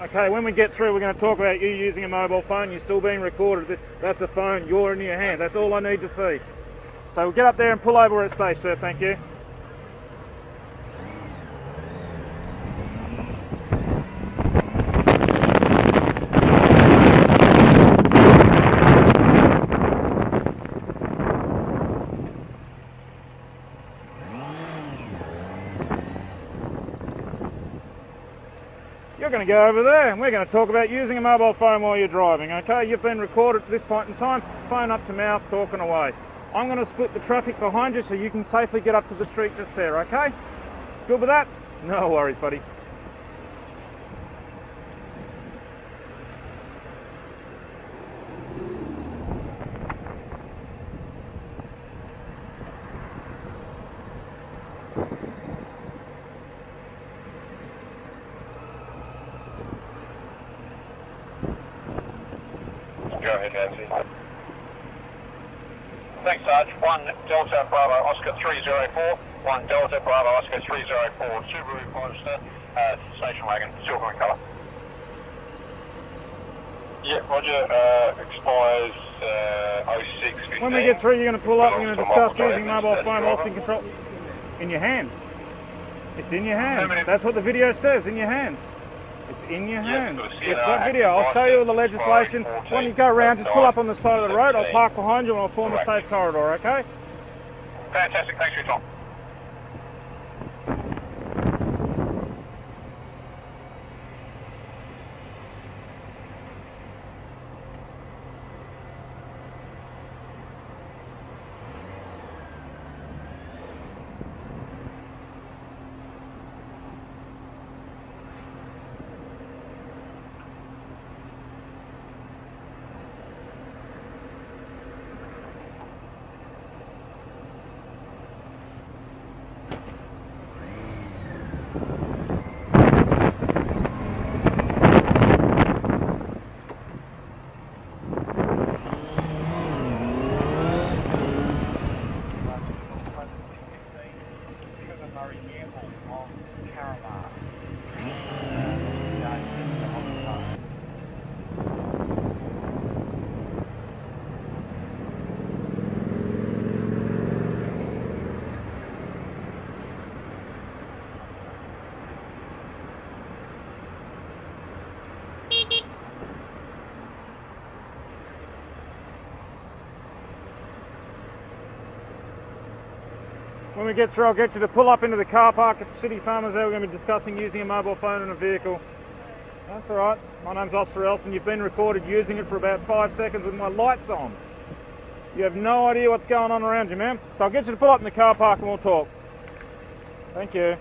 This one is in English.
Okay, when we get through, we're going to talk about you using a mobile phone. You're still being recorded. That's a phone. You're in your hand. That's all I need to see. So we'll get up there and pull over where it's safe, sir. Thank you. You're going to go over there and we're going to talk about using a mobile phone while you're driving, okay? You've been recorded at this point in time, phone up to mouth, talking away. I'm going to split the traffic behind you so you can safely get up to the street just there, okay? Good with that? No worries, buddy. Go ahead, Nancy. Thanks, Sarge. 1 Delta Bravo Oscar 304. 1 Delta Bravo Oscar 304. Subaru Forester, station wagon, silver in colour. Yeah, Roger. Expires 06:15. When we get through, you're going to pull up. We're going to discuss using mobile phone whilst in control. In your hands. It's in your hands. That's what the video says. In your hands. It's in your hands. It's got video. I'll show you all the legislation. When you go around, just pull up on the side of the road. I'll park behind you and I'll form a safe corridor, okay? Fantastic. Thanks for your time. When we get through, I'll get you to pull up into the car park at City Farmers there. We're going to be discussing using a mobile phone in a vehicle. That's all right. My name's Officer Elson. You've been recorded using it for about 5 seconds with my lights on. You have no idea what's going on around you, ma'am. So I'll get you to pull up in the car park and we'll talk. Thank you.